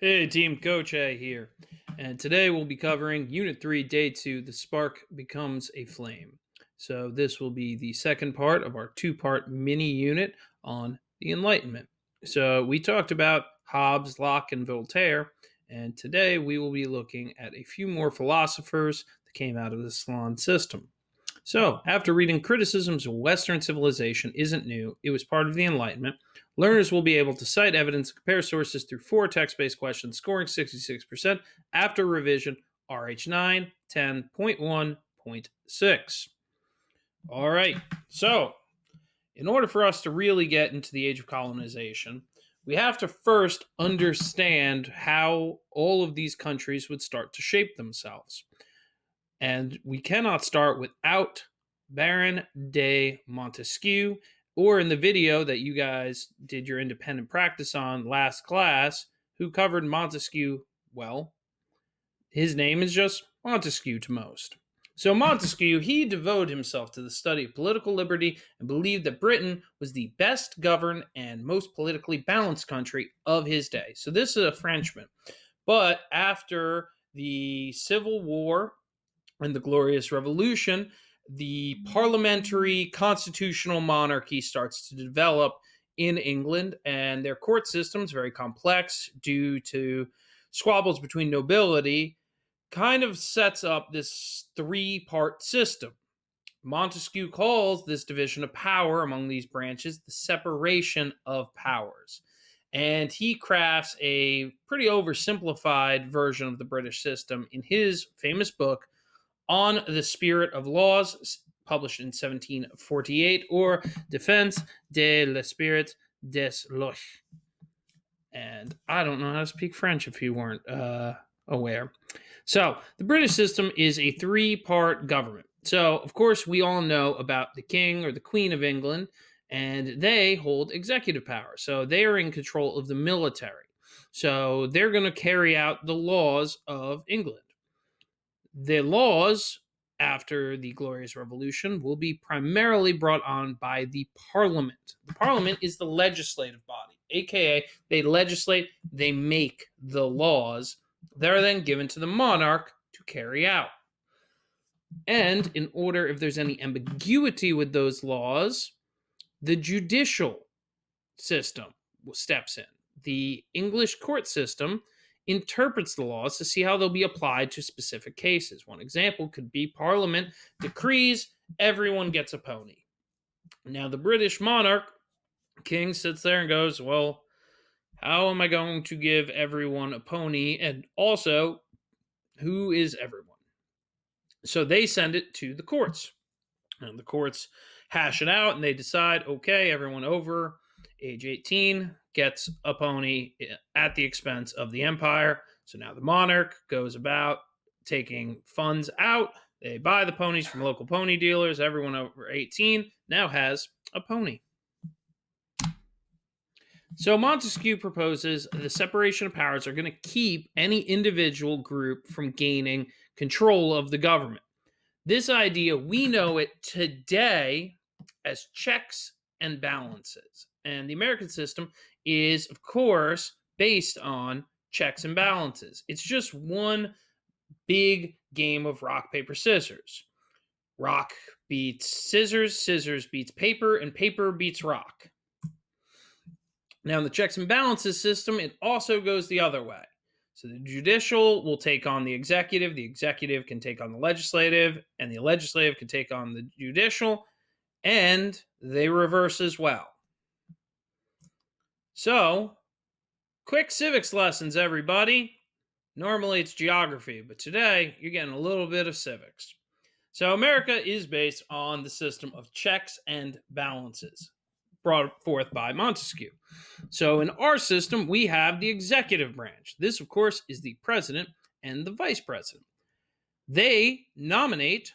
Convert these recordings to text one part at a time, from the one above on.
Hey team, Coach A here, and today we'll be covering Unit 3, Day 2, The Spark Becomes a Flame. So this will be the second part of our two-part mini-unit on the Enlightenment. So we talked about Hobbes, Locke, and Voltaire, and today we will be looking at a few more philosophers that came out of the Salon system. So, after reading criticisms of Western civilization isn't new, it was part of the Enlightenment, learners will be able to cite evidence and compare sources through four text based questions, scoring 66% after revision RH 9, 10.1.6. All right, so in order for us to really get into the age of colonization, we have to first understand how all of these countries would start to shape themselves. And we cannot start without Baron de Montesquieu, or in the video that you guys did your independent practice on last class, who covered Montesquieu well. His name is just Montesquieu to most. So Montesquieu, he devoted himself to the study of political liberty and believed that Britain was the best governed and most politically balanced country of his day. So this is a Frenchman. But after the Civil War and the Glorious Revolution, the parliamentary constitutional monarchy starts to develop in England, and their court system is very complex due to squabbles between nobility, kind of sets up this three-part system. Montesquieu calls this division of power among these branches the separation of powers. And he crafts a pretty oversimplified version of the British system in his famous book, On the Spirit of Laws, published in 1748, or Defense de l'Esprit des Lois. And I don't know how to speak French if you weren't aware. So, the British system is a three-part government. So, of course, we all know about the King or the Queen of England, and they hold executive power. So, they are in control of the military. So, they're going to carry out the laws of England. The laws after the Glorious Revolution will be primarily brought on by the Parliament. The Parliament is the legislative body, aka they legislate, they make the laws that are then given to the monarch to carry out. And in order, if there's any ambiguity with those laws, the judicial system steps in. The English court system interprets the laws to see how they'll be applied to specific cases. One example could be Parliament decrees everyone gets a pony. Now, the British monarch, king, sits there and goes, well, how am I going to give everyone a pony? And also, who is everyone? So they send it to the courts. And the courts hash it out and they decide, okay, everyone over age 18 gets a pony at the expense of the empire. So now the monarch goes about taking funds out. They buy the ponies from local pony dealers. Everyone over 18 now has a pony. So Montesquieu proposes the separation of powers are going to keep any individual group from gaining control of the government. This idea, we know it today as checks and balances. And the American system is, of course, based on checks and balances. It's just one big game of rock, paper, scissors. Rock beats scissors, scissors beats paper, and paper beats rock. Now, in the checks and balances system, it also goes the other way. So the judicial will take on the executive can take on the legislative, and the legislative can take on the judicial, and they reverse as well. So, quick civics lessons, everybody. Normally it's geography, but today you're getting a little bit of civics. So America is based on the system of checks and balances, brought forth by Montesquieu. So in our system, we have the executive branch. This, of course, is the president and the vice president. They nominate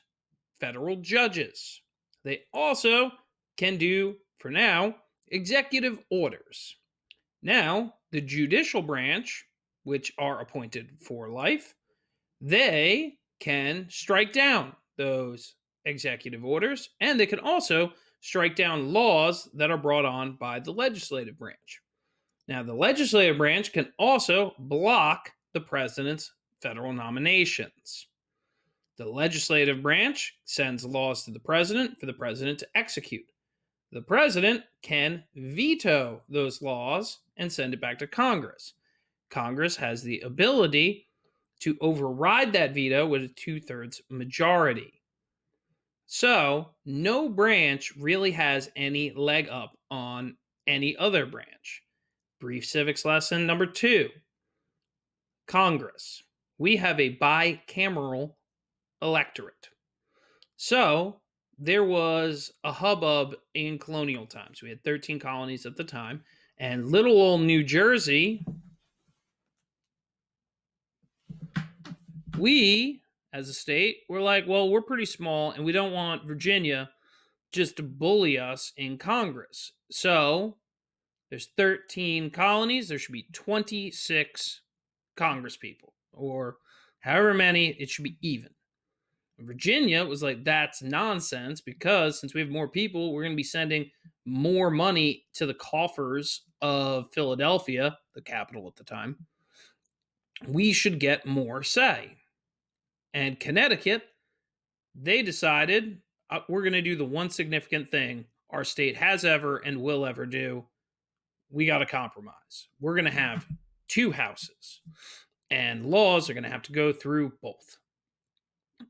federal judges. They also can do, for now, executive orders. Now, the judicial branch, which are appointed for life, they can strike down those executive orders, and they can also strike down laws that are brought on by the legislative branch. Now, the legislative branch can also block the president's federal nominations. The legislative branch sends laws to the president for the president to execute. The president can veto those laws and send it back to Congress. Congress has the ability to override that veto with a 2/3 majority. So, no branch really has any leg up on any other branch. Brief civics lesson number 2: Congress. We have a bicameral electorate. So, there was a hubbub in colonial times. We had 13 colonies at the time, and little old New Jersey, we as a state were like, well, we're pretty small and we don't want Virginia just to bully us in Congress. So, there's 13 colonies, there should be 26 Congress people, or however many, it should be even. Virginia was like, that's nonsense, because since we have more people, we're going to be sending more money to the coffers of Philadelphia, the capital at the time. We should get more say. And Connecticut, they decided, we're going to do the one significant thing our state has ever and will ever do. We got to compromise. We're going to have 2 houses, and laws are going to have to go through both.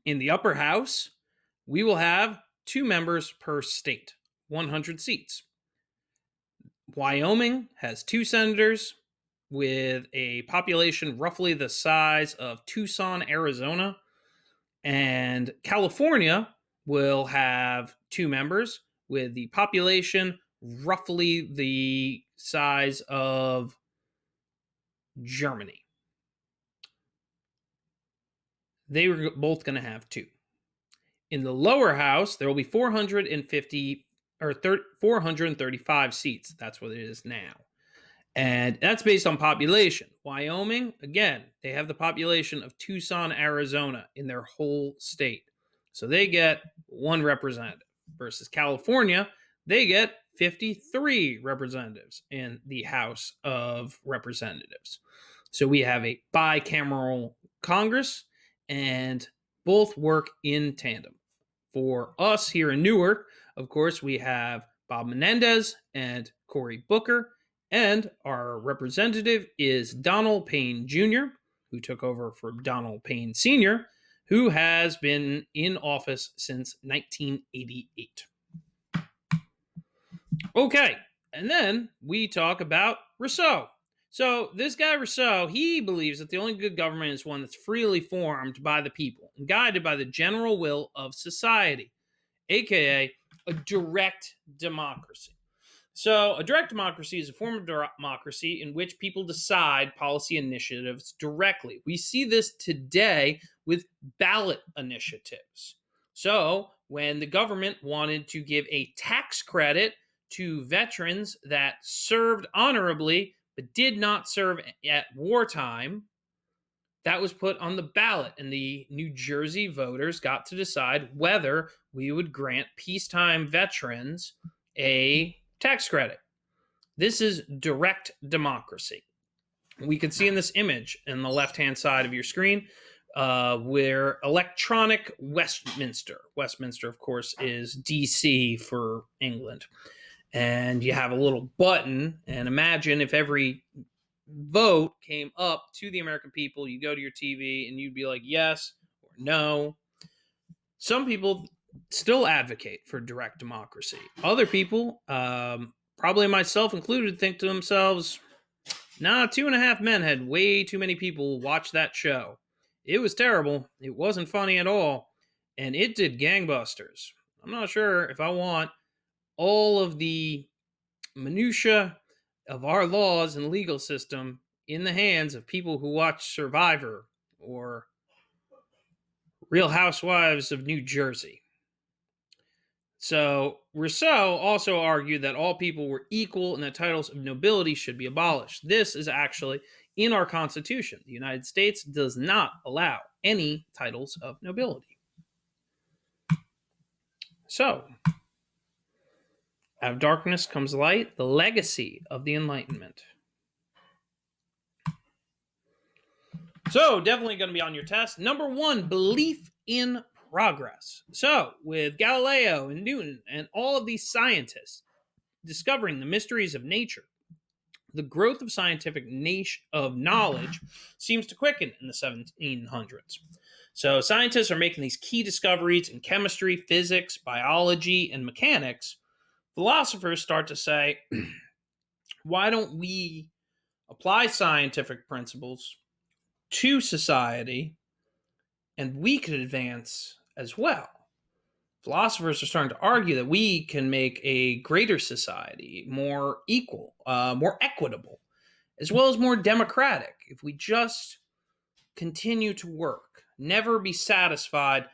In the upper house, we will have 2 members per state, 100 seats. Wyoming has 2 senators with a population roughly the size of Tucson, Arizona. And California will have 2 members with the population roughly the size of Germany. They were both going to have 2. In the lower house, there will be 435 seats. That's what it is now. And that's based on population. Wyoming, again, they have the population of Tucson, Arizona in their whole state. So they get 1 representative, versus California, they get 53 representatives in the House of Representatives. So we have a bicameral Congress, and both work in tandem. For us here in Newark, of course, we have Bob Menendez and Cory Booker, and our representative is Donald Payne Jr., who took over from Donald Payne Sr., who has been in office since 1988. Okay, and then we talk about Rousseau. So this guy Rousseau, he believes that the only good government is one that's freely formed by the people and guided by the general will of society, aka a direct democracy. So a direct democracy is a form of democracy in which people decide policy initiatives directly. We see this today with ballot initiatives. So when the government wanted to give a tax credit to veterans that served honorably but did not serve at wartime, that was put on the ballot, and the New Jersey voters got to decide whether we would grant peacetime veterans a tax credit. This is direct democracy. We can see in this image in the left-hand side of your screen where electronic Westminster. Westminster, of course, is DC for England. And you have a little button, and imagine if every vote came up to the American people, you go to your TV and you'd be like, yes or no. Some people still advocate for direct democracy. Other people, probably myself included, think to themselves, nah, 2.5 Men had way too many people watch that show. It was terrible. It wasn't funny at all. And it did gangbusters. I'm not sure if I want all of the minutia of our laws and legal system in the hands of people who watch Survivor or Real Housewives of New Jersey. So Rousseau also argued that all people were equal and that titles of nobility should be abolished. This is actually in our Constitution. The United States does not allow any titles of nobility. So, out of darkness comes light, the legacy of the Enlightenment. So, definitely going to be on your test. Number 1, belief in progress. So, with Galileo and Newton and all of these scientists discovering the mysteries of nature, the growth of scientific knowledge seems to quicken in the 1700s. So, scientists are making these key discoveries in chemistry, physics, biology, and mechanics. Philosophers start to say, why don't we apply scientific principles to society and we could advance as well? Philosophers are starting to argue that we can make a greater society more equal, more equitable, as well as more democratic if we just continue to work, never be satisfied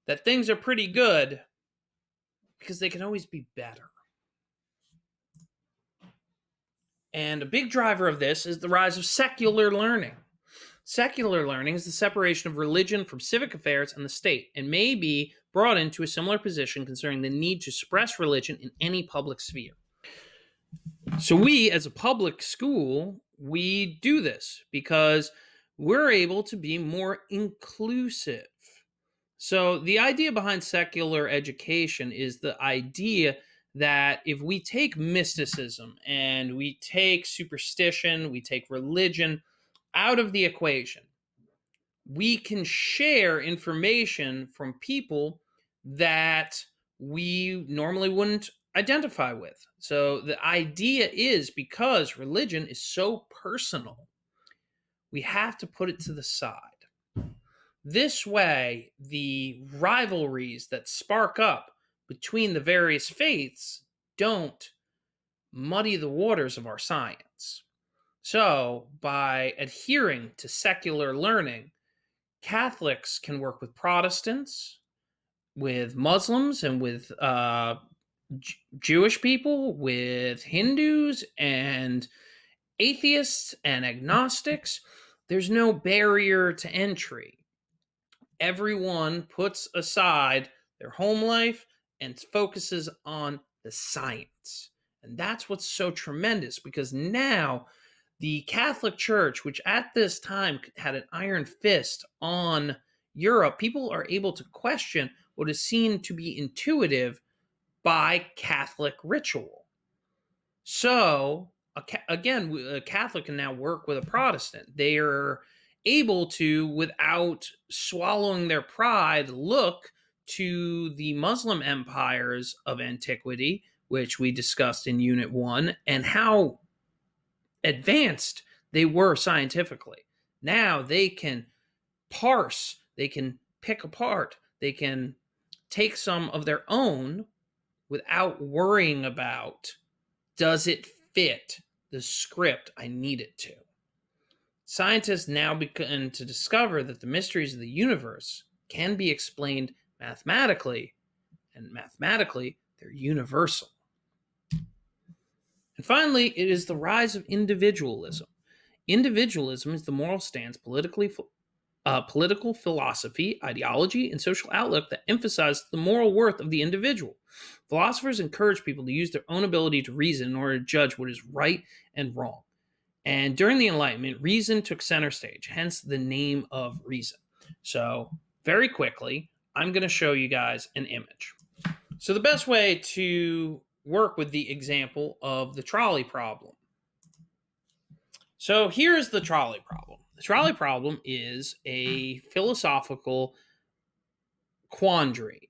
that things are pretty good because they can always be better. And a big driver of this is the rise of secular learning. Secular learning is the separation of religion from civic affairs and the state, and may be brought into a similar position concerning the need to suppress religion in any public sphere. So we, as a public school, we do this because we're able to be more inclusive. So the idea behind secular education is the idea that if we take mysticism and we take superstition, we take religion out of the equation, we can share information from people that we normally wouldn't identify with. So the idea is, because religion is so personal, we have to put it to the side. This way, the rivalries that spark up between the various faiths don't muddy the waters of our science. So, by adhering to secular learning, Catholics can work with Protestants, with Muslims, and with Jewish people, with Hindus and atheists and agnostics. There's no barrier to entry. Everyone puts aside their home life and focuses on the science. And that's what's so tremendous, because now the Catholic Church, which at this time had an iron fist on Europe, people are able to question what is seen to be intuitive by Catholic ritual. So, again, a Catholic can now work with a Protestant. They are able to, without swallowing their pride, look to the Muslim empires of antiquity, which we discussed in Unit 1, and how advanced they were scientifically. Now they can parse, they can pick apart, they can take some of their own without worrying about, does it fit the script I need it to? Scientists now begin to discover that the mysteries of the universe can be explained mathematically, and mathematically, they're universal. And finally, it is the rise of individualism. Individualism is the moral stance, political philosophy, ideology, and social outlook that emphasize the moral worth of the individual. Philosophers encourage people to use their own ability to reason in order to judge what is right and wrong. And during the Enlightenment, reason took center stage, hence the name of reason. So, very quickly, I'm going to show you guys an image. So, the best way to work with the example of the trolley problem. So, here's the trolley problem. The trolley problem is a philosophical quandary.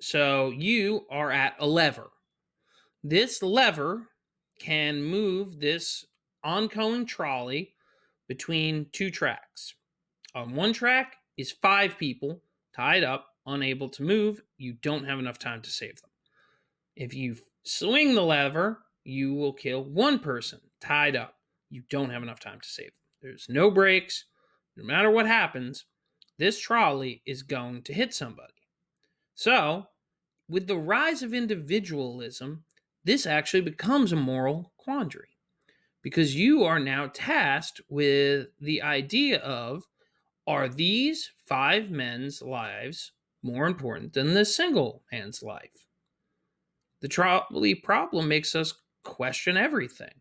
So, you are at a lever. This lever can move this oncoming trolley between two tracks. On one track is 5 people tied up, unable to move. You don't have enough time to save them. If you swing the lever, you will kill 1 person tied up. You don't have enough time to save them. There's no brakes. No matter what happens, this trolley is going to hit somebody. So, with the rise of individualism, this actually becomes a moral quandary, because you are now tasked with the idea of, are these 5 men's lives more important than this single man's life? The trolley problem makes us question everything.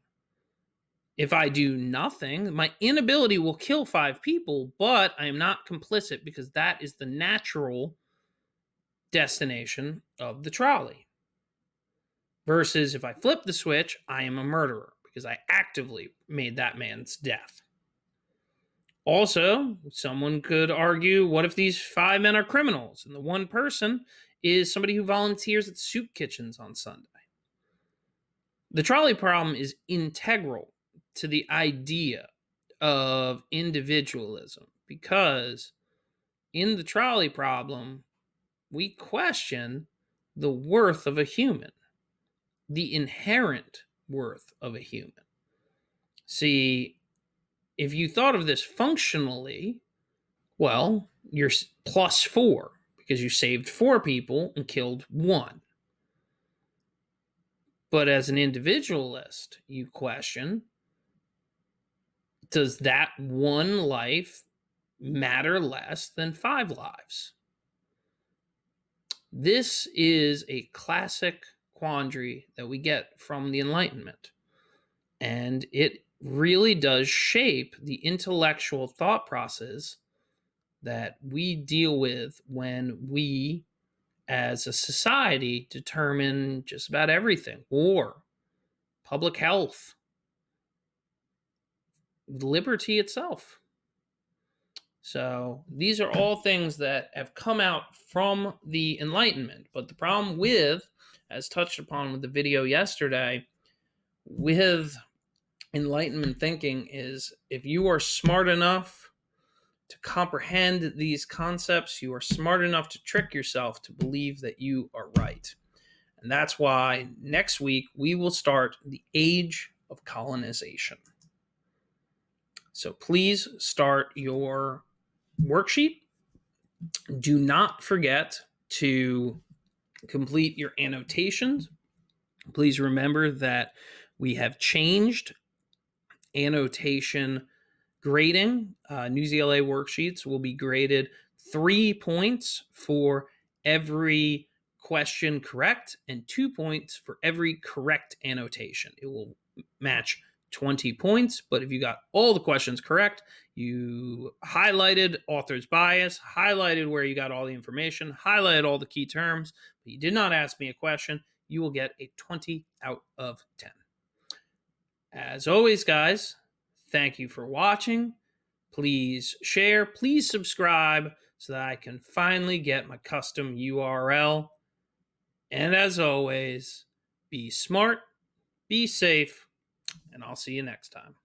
If I do nothing, my inability will kill 5 people, but I am not complicit because that is the natural destination of the trolley. Versus if I flip the switch, I am a murderer because I actively made that man's death. Also, someone could argue, what if these 5 men are criminals and the one person is somebody who volunteers at soup kitchens on Sunday? The trolley problem is integral to the idea of individualism because in the trolley problem, we question the worth of a human, the inherent worth of a human. See, if you thought of this functionally, well, you're +4 because you saved 4 people and killed 1. But as an individualist, you question, does that 1 life matter less than 5 lives? This is a classic quandary that we get from the Enlightenment. And it really does shape the intellectual thought process that we deal with when we, as a society, determine just about everything: war, public health, liberty itself. So these are all things that have come out from the Enlightenment. But the problem with, as touched upon with the video yesterday, with Enlightenment thinking is if you are smart enough to comprehend these concepts, you are smart enough to trick yourself to believe that you are right. And that's why next week we will start the age of colonization. So please start your worksheet. Do not forget to complete your annotations. Please remember that we have changed annotation grading. News ELA worksheets will be graded 3 points for every question correct and 2 points for every correct annotation. It will match 20 points, but if you got all the questions correct, you highlighted author's bias, highlighted where you got all the information, highlighted all the key terms, but you did not ask me a question, you will get a 20 out of 10. As always, guys, thank you for watching. Please share, please subscribe so that I can finally get my custom URL. And as always, be smart, be safe, and I'll see you next time.